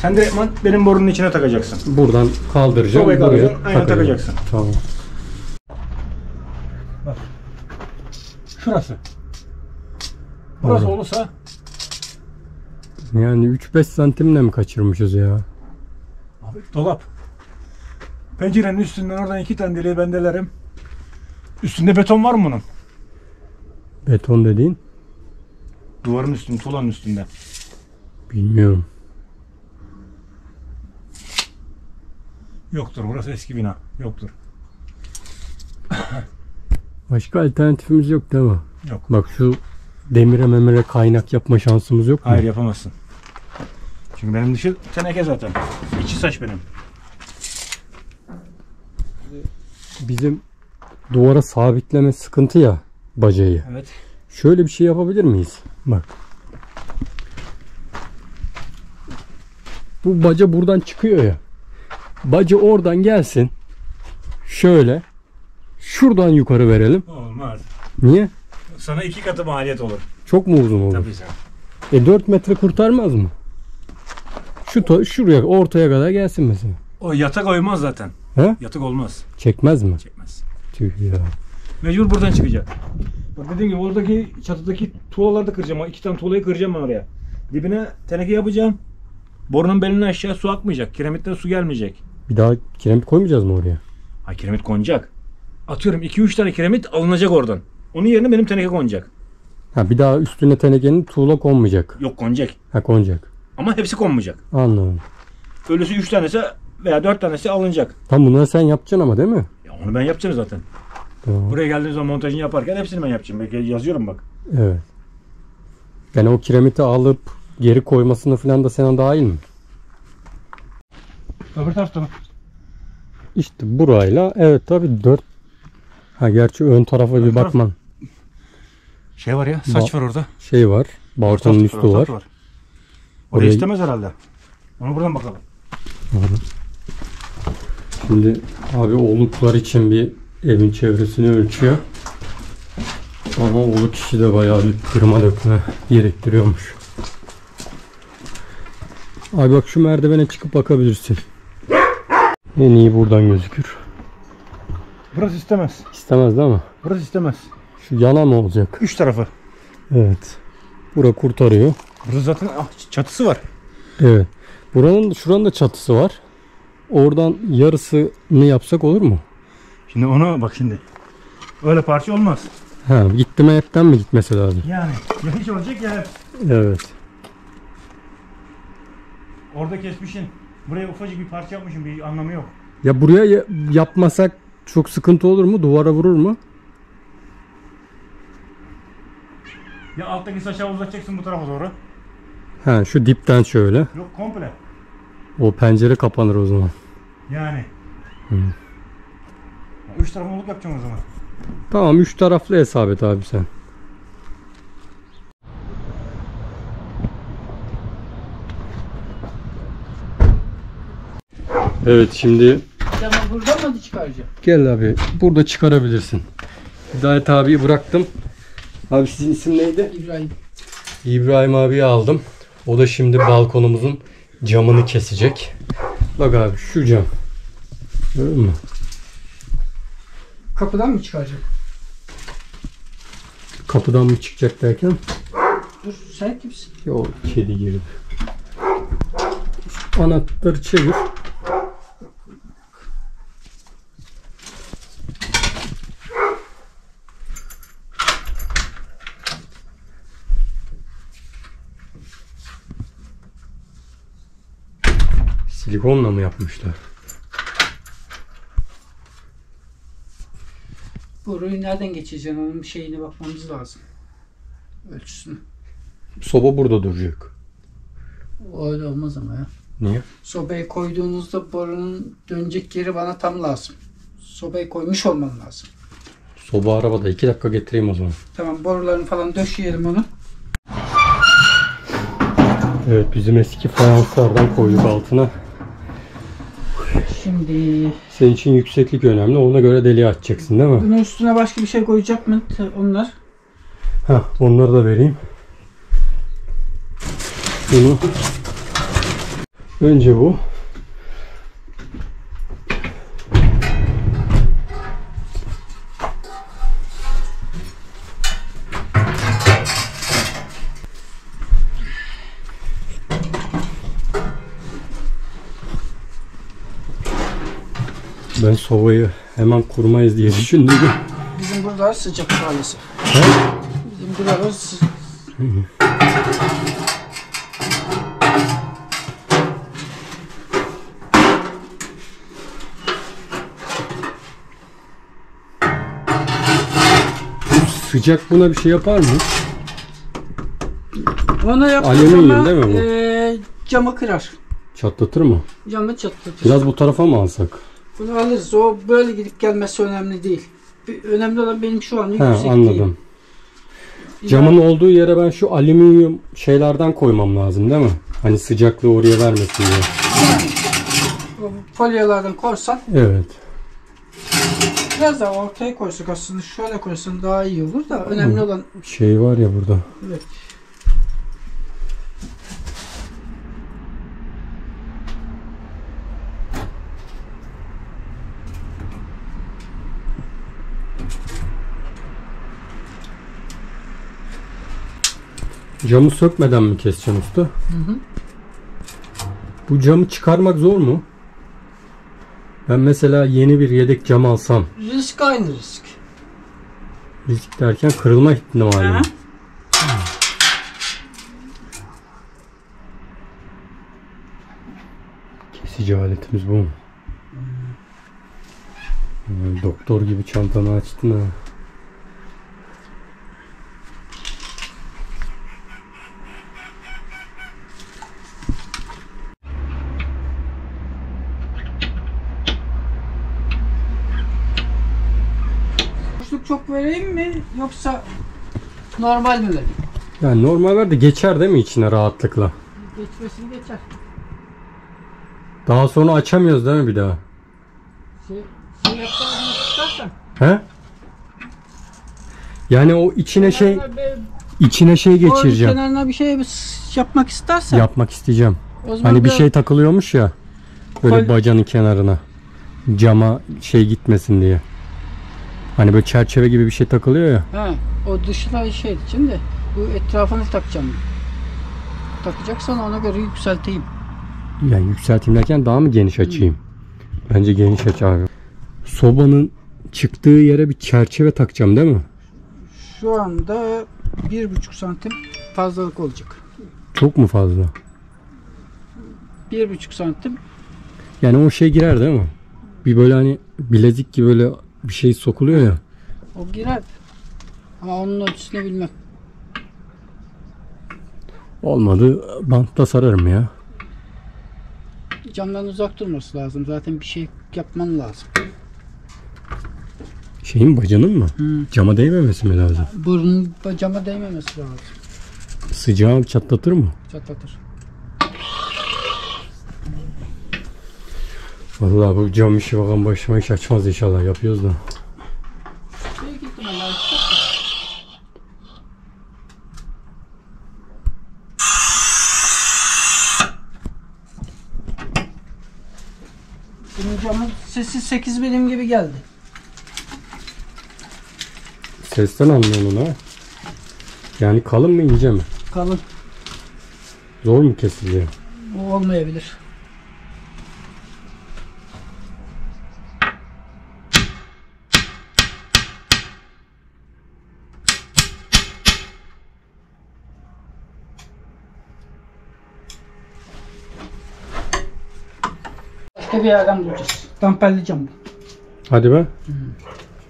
Sen direktman benim borunun içine takacaksın. Buradan kaldıracağım. Sobayı Buraya kaldıracaksın, aynen takacağım. takacaksın. Tamam. Şurası. Burası Doğru. olursa Yani 3-5 santimle mi kaçırmışız ya? Dolap. Pencerenin üstünden oradan 2 tane direği ben delerim. Üstünde beton var mı bunun? Beton dediğin? Duvarın üstünde, tuğlanın üstünde. Bilmiyorum. Yoktur, burası eski bina. Yoktur. Başka alternatifimiz yok değil mi? Yok. Bak şu demire memire kaynak yapma şansımız yok mu? Hayır, yapamazsın. Çünkü benim dışı teneke zaten. İçi saç benim. Bizim duvara sabitleme sıkıntı ya bacayı. Evet. Şöyle bir şey yapabilir miyiz? Bak. Bu baca buradan çıkıyor ya. Baca oradan gelsin. Şöyle. Şuradan yukarı verelim. Olmaz. Niye? Sana 2 katı maliyet olur. Çok mu uzun olur? Tabii sen. 4 metre kurtarmaz mı? Şuraya ortaya kadar gelsin mesela. O yatak oymaz zaten. He? Yatak olmaz. Çekmez mi? Çekmez. Tüh ya. Mecbur buradan çıkacak. Bak dediğim gibi oradaki çatıdaki tuğlaları da kıracağım. 2 tane tuğlayı kıracağım ben oraya. Dibine teneke yapacağım. Borunun belini aşağı su akmayacak. Kiremitten su gelmeyecek. Bir daha kiremit koymayacağız mı oraya? Ha, kiremit konacak. Atıyorum 2-3 tane kiremit alınacak oradan. Onun yerine benim teneke konacak. Ha, bir daha üstüne tenekenin tuğla konmayacak. Yok, konacak. Ha, konacak. Ama hepsi konmayacak. Anladım. Öylesi 3 tanesi veya 4 tanesi alınacak. Tam bunları sen yapacaksın ama değil mi? Ya onu ben yapacağım zaten. Tamam. Buraya geldiğim zaman montajını yaparken hepsini ben yapacağım. Belki yazıyorum bak. Evet. Yani o kiremiti alıp geri koymasını falan da sana dahil mi? Öbür tarafta mı? İşte burayla evet tabii 4. Ha, gerçi ön tarafa bir taraf- bakman. Şey var ya, saç var orada. Şey var. Balkonun üstü var. Oraya Oraya- istemez herhalde. Onu buradan bakalım. Şimdi abi oluklar için bir evin çevresini ölçüyor. Ama oluk işi de bayağı bir kırma dökme gerektiriyormuş. Abi bak şu merdivene çıkıp bakabilirsin. En iyi buradan gözükür. Burası istemez. İstemez değil mi? Burası istemez. Şu yana mı olacak? 3 tarafı. Evet. Bura kurtarıyor. Burası zaten çatısı var. Evet. Şuranın da çatısı var. Oradan yarısını yapsak olur mu? Şimdi ona bak şimdi. Öyle parça olmaz. Ha, gitti mi hepten mi gitmesi lazım? Yani ya hiç olacak ya hep. Evet. Orada kesmişsin. Buraya ufacık bir parça yapmışsın. Bir anlamı yok. Ya buraya yapmasak çok sıkıntı olur mu? Duvara vurur mu? Ya alttaki saçağı uzatacaksın bu tarafa doğru. Ha, şu dipten şöyle. Yok, komple. O pencere kapanır o zaman. Yani. Hı. 3 tarafını oluk yapacağım o zaman. Tamam, 3 taraflı hesap et abi sen. Evet, şimdi Tamam, buradan mı çıkaracağım? gel abi, burada çıkarabilirsin. Hidayet abiyi bıraktım. Abi sizin isim neydi? İbrahim. İbrahim abiyi aldım. O da şimdi balkonumuzun camını kesecek. Bak abi, şu cam. Görüyor musun? Kapıdan mı çıkaracağım? Kapıdan mı çıkacak derken? Dur, sen kimsin? Yo, kedi girdi. Anahtarı çevir. Silikonla mı yapmışlar? Boruyu nereden geçeceğim? Onun şeyine bakmamız lazım. Ölçüsünü. Soba burada duracak. Öyle olmaz ama ya. Niye? Sobayı koyduğunuzda borunun dönecek yeri bana tam lazım. Sobayı koymuş olman lazım. Soba arabada. 2 dakika getireyim o zaman. Tamam, borularını falan döşeyelim onu. Evet, bizim eski fayanslardan koyduk altına. Şimdi Senin için yükseklik önemli. Ona göre deliği açacaksın değil mi? bunun üstüne başka bir şey koyacak mı onlar? Ha, onları da vereyim. Bunu önce bu. Ben sobayı hemen kurmayız diye düşündüm. Bizim buralar sıcak maalesef. He? Bizim buralar sıcak. Sıcak buna bir şey yapar mı? Onu Alüminyum yaptığında değil mi camı kırar. Çatlatır mı? Camı çatlatır. Biraz bu tarafa mı alsak? Bunu alırız. O böyle gidip gelmesi önemli değil. Önemli olan benim şu an He, yüksekliğim. anladım. Camın olduğu yere ben şu alüminyum şeylerden koymam lazım değil mi? Hani sıcaklığı oraya vermesin diye. O folyolardan korsan Evet. biraz daha ortaya koysak aslında şöyle koysan daha iyi olur da önemli olan Şey var ya burada. evet. Camı sökmeden mi keseceksin usta? Hı hı. Bu camı çıkarmak zor mu? Ben mesela yeni bir yedek cam alsam, Risk aynı risk. risk derken kırılma ihtimali mi? Kesici aletimiz bu mu? Doktor gibi çantanı açtın ha. Boşluk çok vereyim mi yoksa normal mi vereyim? Yani normal ver de geçer değil mi içine rahatlıkla? Geçmesini geçer. Daha sonra açamıyoruz değil mi bir daha? Şey yapmak istersen. He? Yani o içine şey geçireceğim. Kenarına bir şey yapmak istersen. Yapmak isteyeceğim. O zaman Hani bir da şey takılıyormuş ya. Böyle bacanın kenarına. Cama şey gitmesin diye. Hani böyle çerçeve gibi bir şey takılıyor ya. He, o dışına şey için de bu etrafını takacağım. Takacaksan ona göre yükselteyim. Yani yükselteyim derken daha mı geniş açayım? Bence geniş aç abi. Sobanın çıktığı yere bir çerçeve takacağım değil mi? Şu anda 1,5 santim fazlalık olacak. Çok mu fazla? 1,5 santim. Yani o şey girer değil mi? Bir böyle hani bilezik gibi böyle bir şey sokuluyor ya. O girer. Ama onun ölçüsünü bilmem. Olmadı bantla sararım ya. Camdan uzak durması lazım. Zaten bir şey yapman lazım. Şeyin bacanın mı? Cama değmemesi mi lazım? Burnun cama değmemesi lazım. Sıcağı çatlatır mı? Çatlatır. Vallahi bu cam işi bakalım başıma hiç açmaz inşallah, yapıyoruz da. Büyük ihtimalle açacak. Bunun camın sesi 8 milim gibi geldi. Sesten anlıyorum ha. Yani kalın mı ince mi? Kalın. Zor mu kesiliyor? O olmayabilir. Başka bir yerden bulacağız. Damperli cam bu. Hadi be.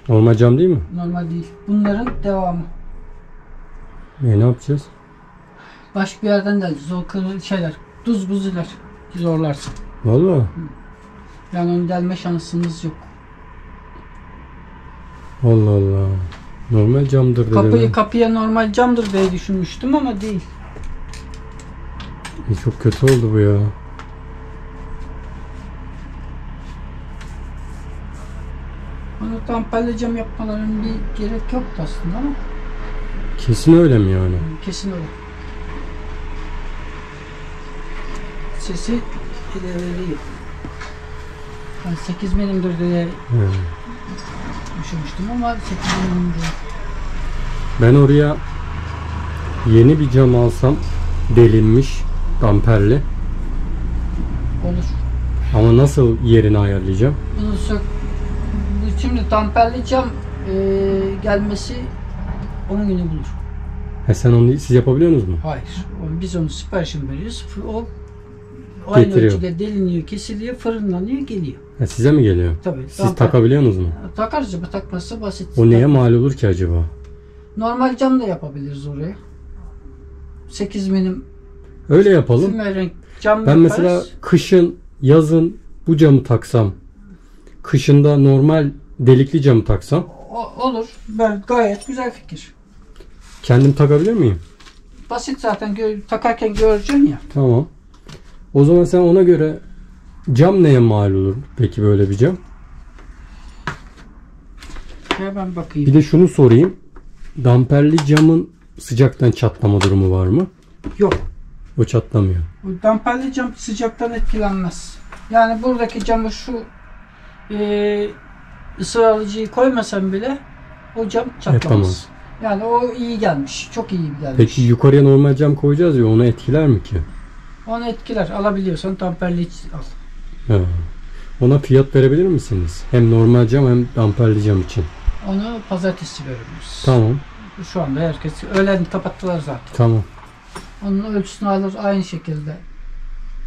Normal cam değil mi? Normal değil. Bunların devamı. Ne yapacağız? Başka bir yerden de alacağız. O kırıl şeyler. Tuz buziler. Zorlarsın. Vallahi. Yani onu delme şansımız yok. Allah Allah. Normal camdır dedim. Kapıya normal camdır diye düşünmüştüm ama değil. Çok kötü oldu bu ya. Onu damperli cam yapmaların bir gerek yoktu aslında ama Kesin öyle mi yani? kesin öyle. Sesi ilerledi. Ben 8 milimdir diye düşünmüştüm ama 8 milim değil. Ben oraya yeni bir cam alsam, delinmiş, damperli. Olur. Ama nasıl yerini ayarlayacağım? Bunu Şimdi damperli cam gelmesi 10 günü bulur. Sen onu siz yapabiliyor musunuz mu? Hayır. Biz onu siparişini veriyoruz. O aynı Getiriyor. ölçüde deliniyor, kesiliyor, fırınlanıyor, geliyor. Size mi geliyor? Tabii. Siz takabiliyor musunuz mu? Takarız ama takmazsa basit. O neye mal olur ki acaba? Normal cam da yapabiliriz oraya. 8 milim Öyle yapalım. füme renk cam Ben yaparız. mesela kışın, yazın bu camı taksam, kışında normal delikli camı taksam Olur. Gayet güzel fikir. kendim takabilir miyim? Basit zaten takarken göreceksin ya. Tamam. O zaman sen ona göre cam neye mal olur? Peki böyle bir cam. Ben bakayım. Bir de şunu sorayım. Damperli camın sıcaktan çatlama durumu var mı? Yok. O çatlamıyor. Bu damperli cam sıcaktan etkilenmez. Yani buradaki camı şu ısı alıcıyı koymasam bile o cam çatlamaz. Yapamaz. Yani o iyi gelmiş. Çok iyi gelmiş. Peki yukarıya normal cam koyacağız ya, onu etkiler mi ki? Onu etkiler. Alabiliyorsan damperli al. Ha. Ona fiyat verebilir misiniz? Hem normal cam hem damperli cam için. Onu pazartesi veriyoruz. Tamam. Şu anda herkes öğlen kapattılar zaten. Tamam. Onun ölçüsünü alır aynı şekilde.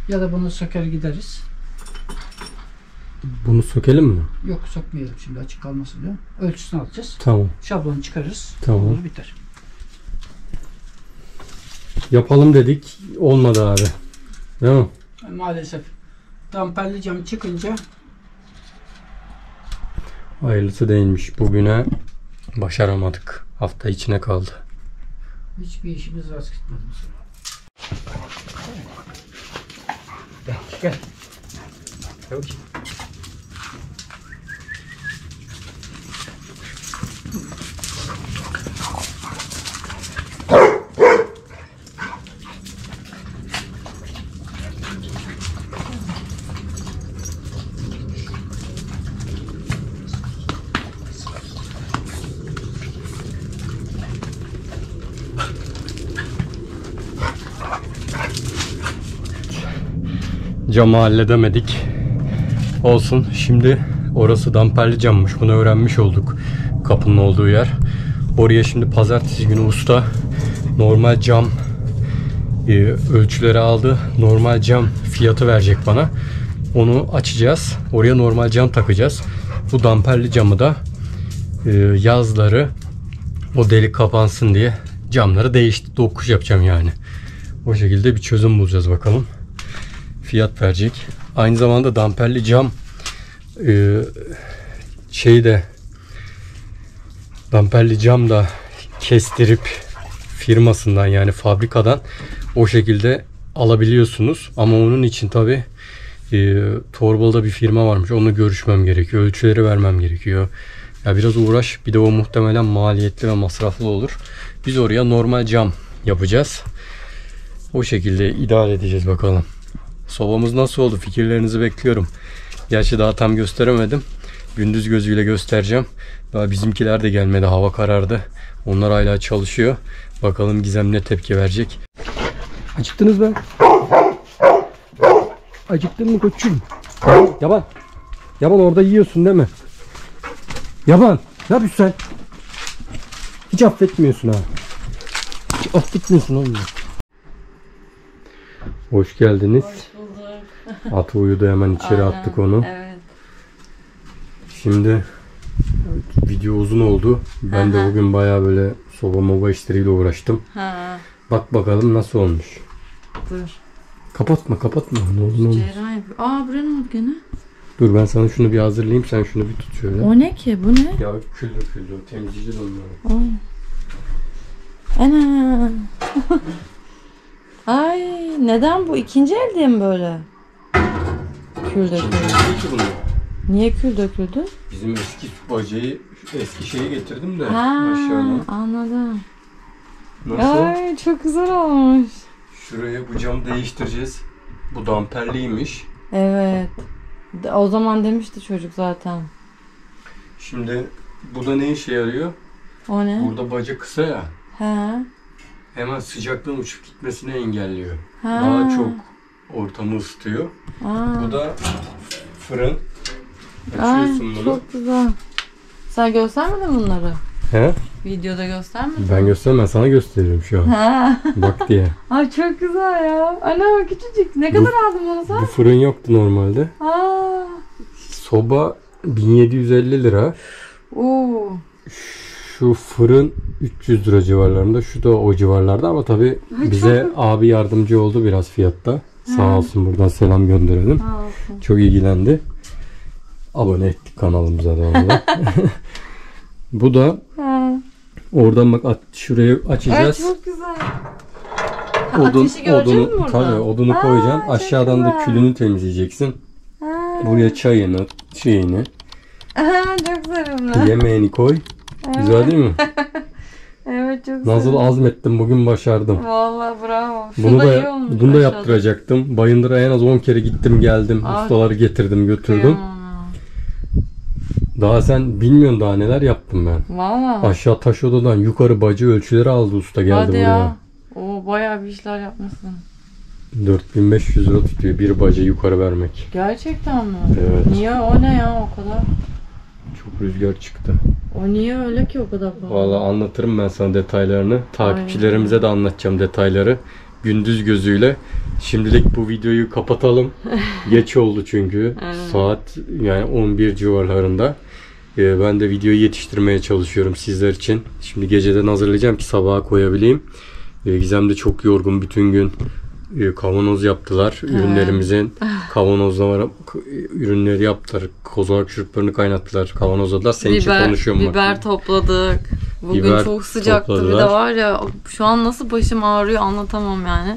Ya da bunu söker gideriz. Bunu sökelim mi? Yok sökmeyelim şimdi açık kalmasın diyor. Ölçüsünü alacağız. Tamam. Şablonu çıkarırız. Tamam. Olur biter. Yapalım dedik. Olmadı abi. Değil mi? Maalesef damperli cam çıkınca Hayırlısı değilmiş. Bugüne başaramadık. Hafta içine kaldı. hiçbir işimiz rast gitmedi. Gel. Yok. Camı halledemedik. Olsun. Şimdi orası damperli cammış. Bunu öğrenmiş olduk. Kapının olduğu yer. Oraya şimdi pazartesi günü usta normal cam ölçüleri aldı. Normal cam fiyatı verecek bana. Onu açacağız. Oraya normal cam takacağız. Bu damperli camı da yazları o delik kapansın diye camları dokuş yapacağım yani. O şekilde bir çözüm bulacağız bakalım. Fiyat verecek. Aynı zamanda damperli cam damperli cam da kestirip firmasından yani fabrikadan o şekilde alabiliyorsunuz. Ama onun için tabi Torbalı'da bir firma varmış. Onunla görüşmem gerekiyor. Ölçüleri vermem gerekiyor. Ya biraz uğraş. Bir de o muhtemelen maliyetli ve masraflı olur. Biz oraya normal cam yapacağız. O şekilde idare edeceğiz bakalım. Sobamız nasıl oldu? Fikirlerinizi bekliyorum. Gerçi daha tam gösteremedim. Gündüz gözüyle göstereceğim. Daha bizimkiler de gelmedi. Hava karardı. Onlar hala çalışıyor. Bakalım Gizem ne tepki verecek. Acıktınız mı? Acıktın mı koçum? Yaban. Yaban orada yiyorsun değil mi? Yaban. Ne yapıyorsun sen? Hiç affetmiyorsun ha. Hiç affetmiyorsun oğlum. Hoş geldiniz. Hoş bulduk. Atı uyudu, hemen içeri Aynen, attık onu. Evet. Şimdi video uzun oldu. Ben de Aha. bugün bayağı böyle soba moba işleriyle uğraştım. Ha, Bak bakalım nasıl olmuş. dur. Kapatma. Ne oldu ne oldu? Cerrah yapıyor. Aa buraya ne oldu gene? Dur ben sana şunu bir hazırlayayım. Sen şunu bir tut şöyle. O ne ki? Bu ne? Ya küldür temizleyeceğiz onları. Aa. Ana. Ay neden bu? İkinci el diye mi böyle? Kül döküldü. Değil ki bunu. Niye kül döküldü? Bizim eski bacayı, eski şeyi getirdim de Ha, aşağıdan. anladım. Nasıl? Ay çok güzel olmuş. Şuraya bu camı değiştireceğiz. Bu damperliymiş. Evet. O zaman demişti çocuk zaten. Şimdi bu da ne işe yarıyor? O ne? Burada baca kısa ya. Ha. Hemen sıcaklığın uçup gitmesini engelliyor. Ha. Daha çok ortamı ısıtıyor. Aa. Bu da fırın. Ay Açıyorsun bunu. çok güzel. Sen göstermedin bunları. He? Videoda göstermedin. Ben göstermem, sana gösteriyorum şu an. Ha. Bak diye. Ay çok güzel ya. Ana küçücük. Ne kadar aldın bunu sen? Bu fırın yoktu normalde. Aa. Soba 1750 lira. Oo. Şu fırın 300 lira civarlarında. Şu da o civarlarda ama tabii bize abi yardımcı oldu biraz fiyatta. Sağ olsun, buradan selam gönderelim. Sağ olsun. Çok ilgilendi. Abone ettik kanalımıza da onu da. Bu da Ha. oradan bak şurayı Ay açacağız. çok güzel. Ateşi göreceğiz mi burada? tabii odunu koyacaksın. Aşağıdan da güzel. külünü temizleyeceksin. Ha. Buraya çayını, şeyini, Aha, çok sevimli. yemeğini koy. Güzel değil mi? Evet çok Nasıl sevimli. azmettim, bugün başardım. Vallahi bravo. Şu Bunu da iyi da olmuş bunu da aşağıda. yaptıracaktım. Bayındır'a en az 10 kere gittim geldim. Ay. Ustaları getirdim götürdüm. Kıyamam ya. Daha sen bilmiyorsun daha neler yaptım ben. Vallahi. Aşağı taş odadan yukarı bacı ölçüleri aldı usta, geldi Hadi buraya. ya. Oo bayağı bir işler yapmışsın. 4500 lira tutuyor bir bacı yukarı vermek. Gerçekten mi? Evet. Niye o ne ya o kadar? Çok rüzgar çıktı. O niye öyle ki o kadar pahalı? Vallahi anlatırım ben sana detaylarını. Takipçilerimize de anlatacağım detayları. Gündüz gözüyle. Şimdilik bu videoyu kapatalım. Geç oldu çünkü. Evet. Saat yani 11 civarlarında. Ben de videoyu yetiştirmeye çalışıyorum sizler için. Şimdi geceden hazırlayacağım ki sabaha koyabileyim. Gizem de çok yorgun bütün gün. Kavanoz yaptılar. Ürünlerimizin kavanozlama ürünleri yaptılar. Kozalak şuruplarını kaynattılar. Kavanozladılar. Senin için konuşuyorum bak. Biber topladık. Bugün Biber çok sıcaktı. Bir topladılar. de var ya şu an nasıl başım ağrıyor anlatamam yani.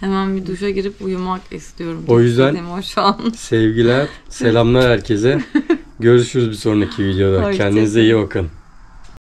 Hemen bir duşa girip uyumak istiyorum. O yüzden İstediğim o şu an. sevgiler, selamlar herkese. Görüşürüz bir sonraki videoda. Hoşça Kendinize iyi bakın.